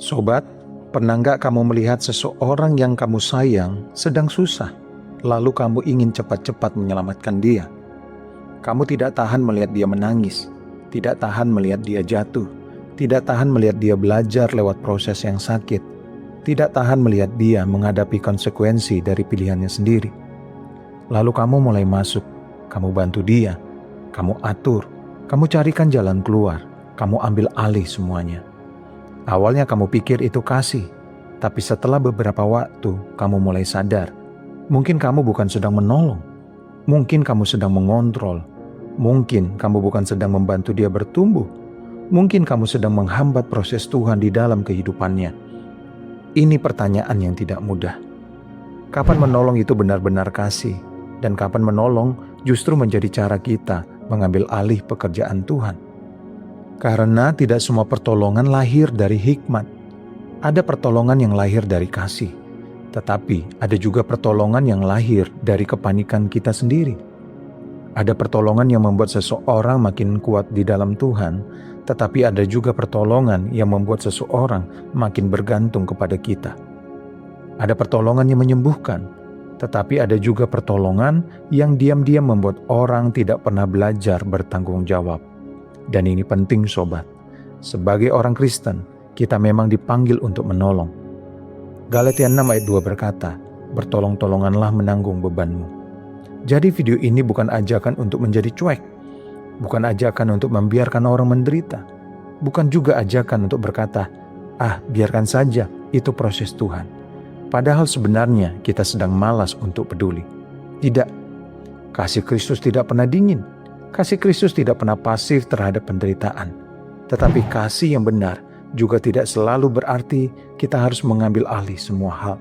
Sobat, pernah nggak kamu melihat seseorang yang kamu sayang sedang susah, lalu kamu ingin cepat-cepat menyelamatkan dia? Kamu tidak tahan melihat dia menangis, tidak tahan melihat dia jatuh, tidak tahan melihat dia belajar lewat proses yang sakit, tidak tahan melihat dia menghadapi konsekuensi dari pilihannya sendiri. Lalu kamu mulai masuk, kamu bantu dia, kamu atur, kamu carikan jalan keluar, kamu ambil alih semuanya. Awalnya kamu pikir itu kasih, tapi setelah beberapa waktu kamu mulai sadar. Mungkin kamu bukan sedang menolong, mungkin kamu sedang mengontrol, mungkin kamu bukan sedang membantu dia bertumbuh, mungkin kamu sedang menghambat proses Tuhan di dalam kehidupannya. Ini pertanyaan yang tidak mudah. Kapan menolong itu benar-benar kasih, dan kapan menolong justru menjadi cara kita mengambil alih pekerjaan Tuhan? Karena tidak semua pertolongan lahir dari hikmat. Ada pertolongan yang lahir dari kasih, tetapi ada juga pertolongan yang lahir dari kepanikan kita sendiri. Ada pertolongan yang membuat seseorang makin kuat di dalam Tuhan, tetapi ada juga pertolongan yang membuat seseorang makin bergantung kepada kita. Ada pertolongan yang menyembuhkan, tetapi ada juga pertolongan yang diam-diam membuat orang tidak pernah belajar bertanggung jawab. Dan ini penting sobat, sebagai orang Kristen, kita memang dipanggil untuk menolong. Galatia 6 ayat 2 berkata, bertolong-tolonganlah menanggung bebanmu. Jadi video ini bukan ajakan untuk menjadi cuek, bukan ajakan untuk membiarkan orang menderita, bukan juga ajakan untuk berkata, biarkan saja, itu proses Tuhan. Padahal sebenarnya kita sedang malas untuk peduli. Tidak, kasih Kristus tidak pernah dingin. Kasih Kristus tidak pernah pasif terhadap penderitaan. Tetapi kasih yang benar juga tidak selalu berarti kita harus mengambil alih semua hal.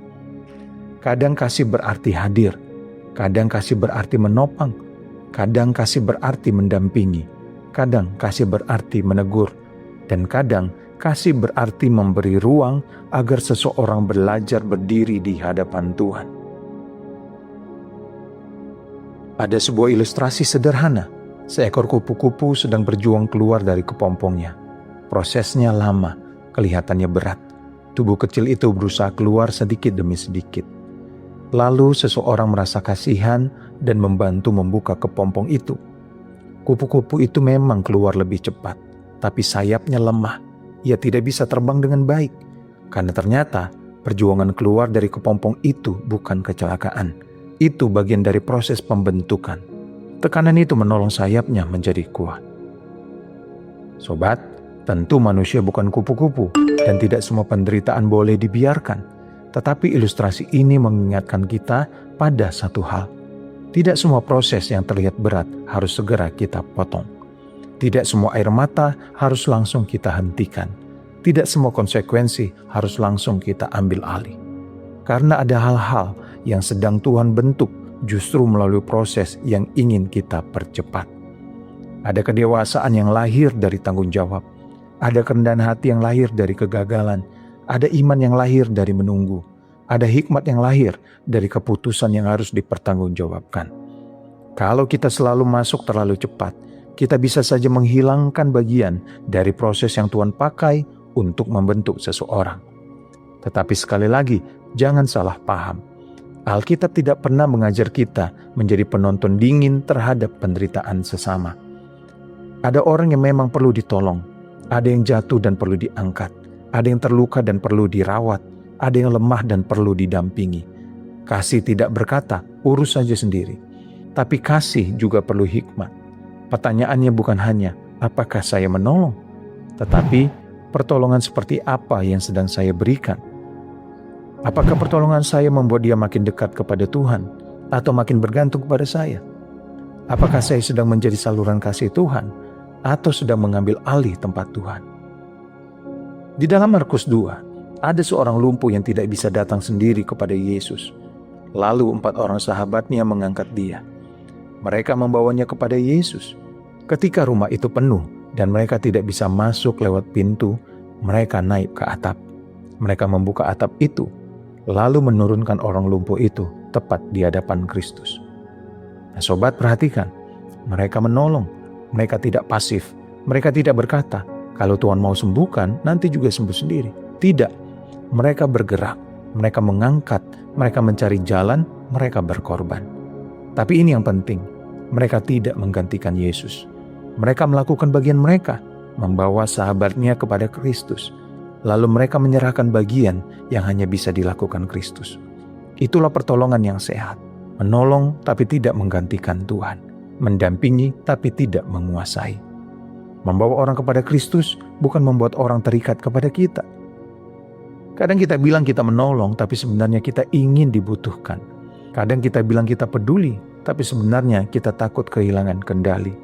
Kadang kasih berarti hadir, kadang kasih berarti menopang, kadang kasih berarti mendampingi, kadang kasih berarti menegur, dan kadang kasih berarti memberi ruang agar seseorang belajar berdiri di hadapan Tuhan. Ada sebuah ilustrasi sederhana. Seekor kupu-kupu sedang berjuang keluar dari kepompongnya. Prosesnya lama, kelihatannya berat. Tubuh kecil itu berusaha keluar sedikit demi sedikit. Lalu seseorang merasa kasihan dan membantu membuka kepompong itu. Kupu-kupu itu memang keluar lebih cepat, tapi sayapnya lemah. Ia tidak bisa terbang dengan baik, karena ternyata perjuangan keluar dari kepompong itu bukan kecelakaan. Itu bagian dari proses pembentukan. Tekanan itu menolong sayapnya menjadi kuat. Sobat, tentu manusia bukan kupu-kupu dan tidak semua penderitaan boleh dibiarkan. Tetapi ilustrasi ini mengingatkan kita pada satu hal. Tidak semua proses yang terlihat berat harus segera kita potong. Tidak semua air mata harus langsung kita hentikan. Tidak semua konsekuensi harus langsung kita ambil alih. Karena ada hal-hal yang sedang Tuhan bentuk justru melalui proses yang ingin kita percepat. Ada kedewasaan yang lahir dari tanggung jawab. Ada kerendahan hati yang lahir dari kegagalan. Ada iman yang lahir dari menunggu. Ada hikmat yang lahir dari keputusan yang harus dipertanggungjawabkan. Kalau kita selalu masuk terlalu cepat, kita bisa saja menghilangkan bagian dari proses yang Tuhan pakai untuk membentuk seseorang. Tetapi sekali lagi, jangan salah paham. Alkitab tidak pernah mengajar kita menjadi penonton dingin terhadap penderitaan sesama. Ada orang yang memang perlu ditolong, ada yang jatuh dan perlu diangkat, ada yang terluka dan perlu dirawat, ada yang lemah dan perlu didampingi. Kasih tidak berkata, urus saja sendiri. Tapi kasih juga perlu hikmat. Pertanyaannya bukan hanya, apakah saya menolong? Tetapi, pertolongan seperti apa yang sedang saya berikan? Apakah pertolongan saya membuat dia makin dekat kepada Tuhan atau makin bergantung kepada saya? Apakah saya sedang menjadi saluran kasih Tuhan atau sedang mengambil alih tempat Tuhan? Di dalam Markus 2, ada seorang lumpuh yang tidak bisa datang sendiri kepada Yesus. Lalu 4 orang sahabatnya mengangkat dia. Mereka membawanya kepada Yesus. Ketika rumah itu penuh dan mereka tidak bisa masuk lewat pintu, mereka naik ke atap. Mereka membuka atap itu, lalu menurunkan orang lumpuh itu tepat di hadapan Kristus. Nah, sobat, perhatikan, mereka menolong, mereka tidak pasif, mereka tidak berkata, kalau Tuhan mau sembuhkan, nanti juga sembuh sendiri. Tidak, mereka bergerak, mereka mengangkat, mereka mencari jalan, mereka berkorban. Tapi ini yang penting, mereka tidak menggantikan Yesus. Mereka melakukan bagian mereka, membawa sahabatnya kepada Kristus. Lalu mereka menyerahkan bagian yang hanya bisa dilakukan Kristus. Itulah pertolongan yang sehat. Menolong tapi tidak menggantikan Tuhan. Mendampingi tapi tidak menguasai. Membawa orang kepada Kristus bukan membuat orang terikat kepada kita. Kadang kita bilang kita menolong tapi sebenarnya kita ingin dibutuhkan. Kadang kita bilang kita peduli tapi sebenarnya kita takut kehilangan kendali.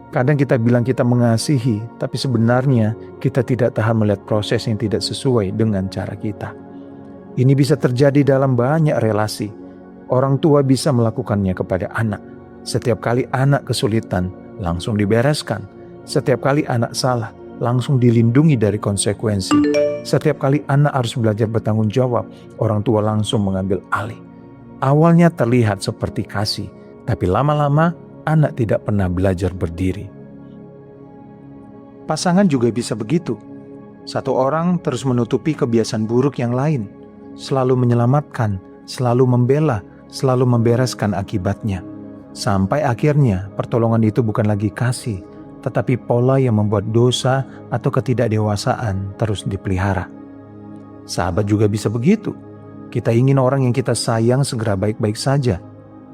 Kadang kita bilang kita mengasihi, tapi sebenarnya kita tidak tahan melihat proses yang tidak sesuai dengan cara kita. Ini bisa terjadi dalam banyak relasi. Orang tua bisa melakukannya kepada anak. Setiap kali anak kesulitan, langsung dibereskan. Setiap kali anak salah, langsung dilindungi dari konsekuensi. Setiap kali anak harus belajar bertanggung jawab, orang tua langsung mengambil alih. Awalnya terlihat seperti kasih, tapi lama-lama anak tidak pernah belajar berdiri. Pasangan juga bisa begitu. Satu orang terus menutupi kebiasaan buruk yang lain, selalu menyelamatkan, selalu membela, selalu membereskan akibatnya. Sampai akhirnya pertolongan itu bukan lagi kasih, tetapi pola yang membuat dosa atau ketidakdewasaan terus dipelihara. Sahabat juga bisa begitu. Kita ingin orang yang kita sayang segera baik-baik saja.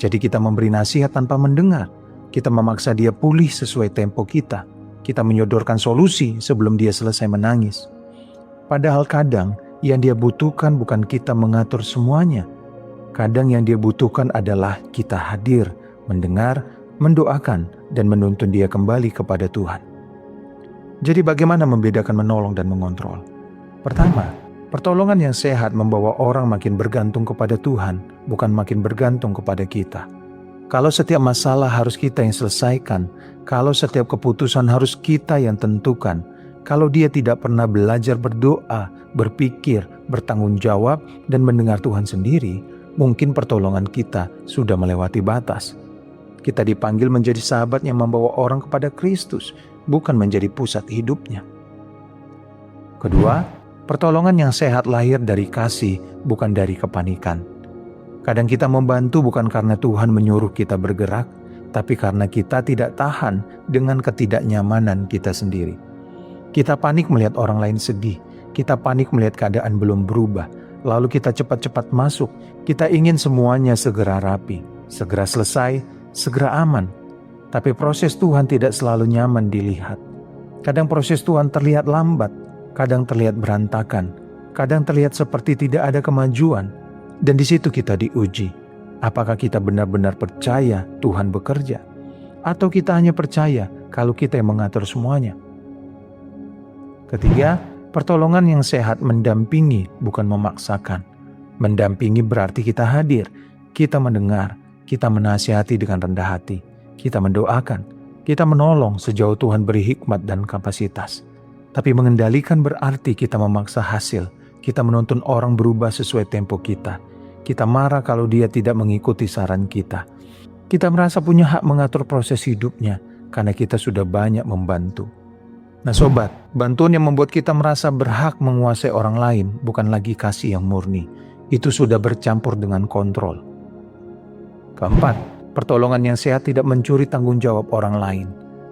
Jadi kita memberi nasihat tanpa mendengar. Kita memaksa dia pulih sesuai tempo kita. Kita menyodorkan solusi sebelum dia selesai menangis. Padahal kadang yang dia butuhkan bukan kita mengatur semuanya. Kadang yang dia butuhkan adalah kita hadir, mendengar, mendoakan, dan menuntun dia kembali kepada Tuhan. Jadi bagaimana membedakan menolong dan mengontrol? Pertama, pertolongan yang sehat membawa orang makin bergantung kepada Tuhan, bukan makin bergantung kepada kita. Kalau setiap masalah harus kita yang selesaikan, kalau setiap keputusan harus kita yang tentukan, kalau dia tidak pernah belajar berdoa, berpikir, bertanggung jawab, dan mendengar Tuhan sendiri, mungkin pertolongan kita sudah melewati batas. Kita dipanggil menjadi sahabat yang membawa orang kepada Kristus, bukan menjadi pusat hidupnya. Kedua, pertolongan yang sehat lahir dari kasih, bukan dari kepanikan. Kadang kita membantu bukan karena Tuhan menyuruh kita bergerak, tapi karena kita tidak tahan dengan ketidaknyamanan kita sendiri. Kita panik melihat orang lain sedih, kita panik melihat keadaan belum berubah, lalu kita cepat-cepat masuk, kita ingin semuanya segera rapi, segera selesai, segera aman. Tapi proses Tuhan tidak selalu nyaman dilihat. Kadang proses Tuhan terlihat lambat, kadang terlihat berantakan, kadang terlihat seperti tidak ada kemajuan. Dan di situ kita diuji. Apakah kita benar-benar percaya Tuhan bekerja? Atau kita hanya percaya kalau kita yang mengatur semuanya? Ketiga, pertolongan yang sehat mendampingi bukan memaksakan. Mendampingi berarti kita hadir, kita mendengar, kita menasihati dengan rendah hati, kita mendoakan, kita menolong sejauh Tuhan beri hikmat dan kapasitas. Tapi mengendalikan berarti kita memaksa hasil, kita menuntun orang berubah sesuai tempo kita. Kita marah kalau dia tidak mengikuti saran kita. Kita merasa punya hak mengatur proses hidupnya karena kita sudah banyak membantu. Nah sobat, bantuan yang membuat kita merasa berhak menguasai orang lain bukan lagi kasih yang murni. Itu sudah bercampur dengan kontrol. Keempat, pertolongan yang sehat tidak mencuri tanggung jawab orang lain.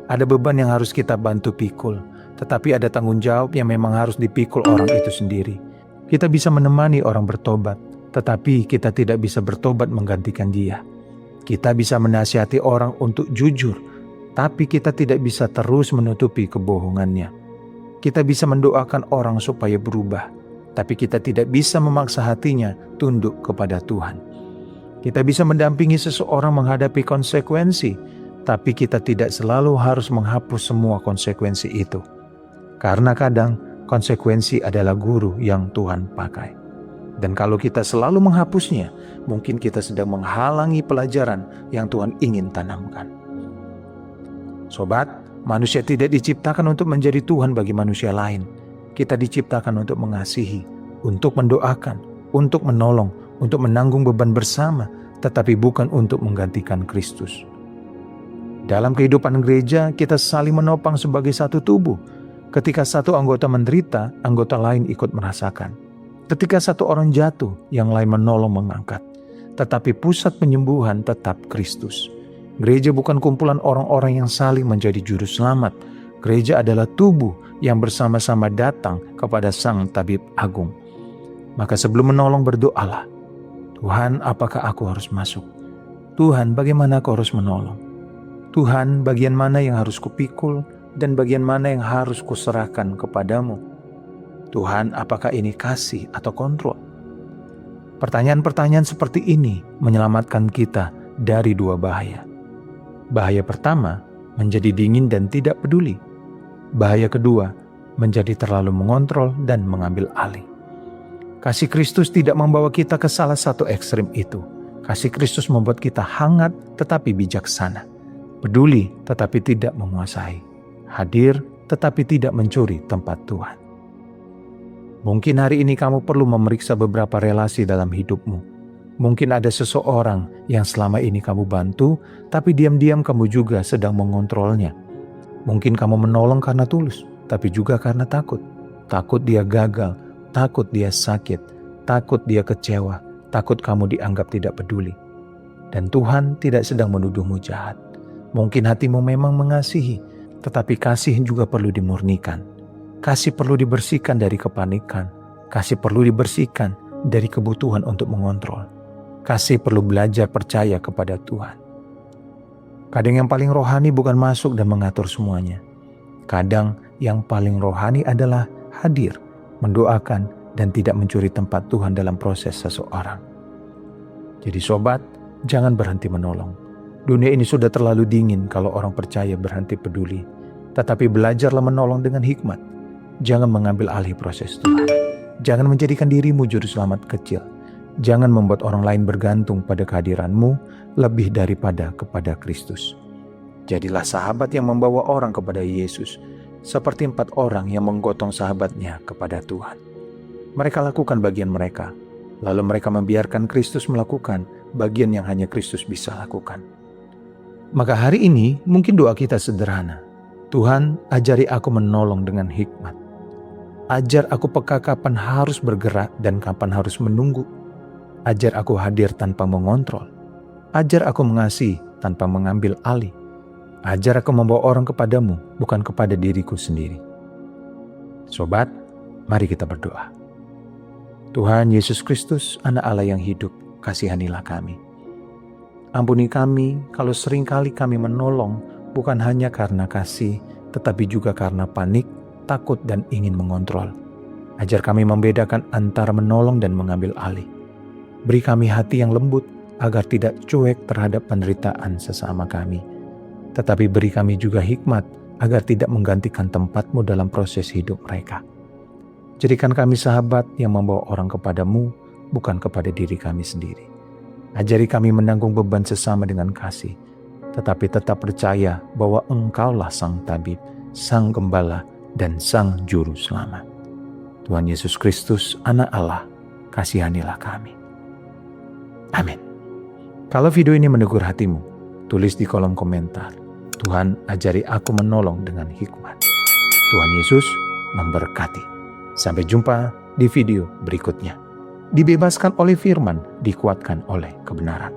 Ada beban yang harus kita bantu pikul, tetapi ada tanggung jawab yang memang harus dipikul orang itu sendiri. Kita bisa menemani orang bertobat, tetapi kita tidak bisa bertobat menggantikan dia. Kita bisa menasihati orang untuk jujur, tapi kita tidak bisa terus menutupi kebohongannya. Kita bisa mendoakan orang supaya berubah, tapi kita tidak bisa memaksa hatinya tunduk kepada Tuhan. Kita bisa mendampingi seseorang menghadapi konsekuensi, tapi kita tidak selalu harus menghapus semua konsekuensi itu. Karena kadang konsekuensi adalah guru yang Tuhan pakai. Dan kalau kita selalu menghapusnya, mungkin kita sedang menghalangi pelajaran yang Tuhan ingin tanamkan. Sobat, manusia tidak diciptakan untuk menjadi Tuhan bagi manusia lain. Kita diciptakan untuk mengasihi, untuk mendoakan, untuk menolong, untuk menanggung beban bersama, tetapi bukan untuk menggantikan Kristus. Dalam kehidupan gereja, kita saling menopang sebagai satu tubuh. Ketika satu anggota menderita, anggota lain ikut merasakan. Ketika satu orang jatuh, yang lain menolong mengangkat. Tetapi pusat penyembuhan tetap Kristus. Gereja bukan kumpulan orang-orang yang saling menjadi juru selamat. Gereja adalah tubuh yang bersama-sama datang kepada Sang Tabib Agung. Maka sebelum menolong berdoalah, Tuhan, apakah aku harus masuk? Tuhan, bagaimana aku harus menolong? Tuhan, bagian mana yang harus kupikul dan bagian mana yang harus kuserahkan kepadamu? Tuhan, apakah ini kasih atau kontrol? Pertanyaan-pertanyaan seperti ini menyelamatkan kita dari dua bahaya. Bahaya pertama, menjadi dingin dan tidak peduli. Bahaya kedua, menjadi terlalu mengontrol dan mengambil alih. Kasih Kristus tidak membawa kita ke salah satu ekstrim itu. Kasih Kristus membuat kita hangat tetapi bijaksana. Peduli tetapi tidak menguasai. Hadir tetapi tidak mencuri tempat Tuhan. Mungkin hari ini kamu perlu memeriksa beberapa relasi dalam hidupmu. Mungkin ada seseorang yang selama ini kamu bantu, tapi diam-diam kamu juga sedang mengontrolnya. Mungkin kamu menolong karena tulus, tapi juga karena takut. Takut dia gagal, takut dia sakit, takut dia kecewa, takut kamu dianggap tidak peduli. Dan Tuhan tidak sedang menuduhmu jahat. Mungkin hatimu memang mengasihi, tetapi kasih juga perlu dimurnikan. Kasih perlu dibersihkan dari kepanikan. Kasih perlu dibersihkan dari kebutuhan untuk mengontrol. Kasih perlu belajar percaya kepada Tuhan. Kadang yang paling rohani bukan masuk dan mengatur semuanya. Kadang yang paling rohani adalah hadir, mendoakan, dan tidak mencuri tempat Tuhan dalam proses seseorang. Jadi sobat, jangan berhenti menolong. Dunia ini sudah terlalu dingin kalau orang percaya berhenti peduli. Tetapi belajarlah menolong dengan hikmat. Jangan mengambil alih proses Tuhan. Jangan menjadikan dirimu juru selamat kecil. Jangan membuat orang lain bergantung pada kehadiranmu lebih daripada kepada Kristus. Jadilah sahabat yang membawa orang kepada Yesus, seperti 4 orang yang menggotong sahabatnya kepada Tuhan. Mereka lakukan bagian mereka, lalu mereka membiarkan Kristus melakukan bagian yang hanya Kristus bisa lakukan. Maka hari ini mungkin doa kita sederhana. Tuhan, ajari aku menolong dengan hikmat. Ajar aku peka kapan harus bergerak dan kapan harus menunggu. Ajar aku hadir tanpa mengontrol. Ajar aku mengasihi tanpa mengambil alih. Ajar aku membawa orang kepadamu, bukan kepada diriku sendiri. Sobat, mari kita berdoa. Tuhan Yesus Kristus, Anak Allah yang hidup, kasihanilah kami. Ampuni kami kalau seringkali kami menolong bukan hanya karena kasih, tetapi juga karena panik, takut, dan ingin mengontrol. Ajar kami membedakan antara menolong dan mengambil alih. Beri kami hati yang lembut agar tidak cuek terhadap penderitaan sesama kami. Tetapi beri kami juga hikmat agar tidak menggantikan tempatmu dalam proses hidup mereka. Jadikan kami sahabat yang membawa orang kepadamu, bukan kepada diri kami sendiri. Ajari kami menanggung beban sesama dengan kasih, tetapi tetap percaya bahwa Engkaulah Sang Tabib, Sang Gembala, dan Sang Juru Selamat. Tuhan Yesus Kristus, Anak Allah, kasihanilah kami. Amin. Kalau video ini menegur hatimu, tulis di kolom komentar. Tuhan, ajari aku menolong dengan hikmat. Tuhan Yesus memberkati. Sampai jumpa di video berikutnya. Dibebaskan oleh firman, dikuatkan oleh kebenaran.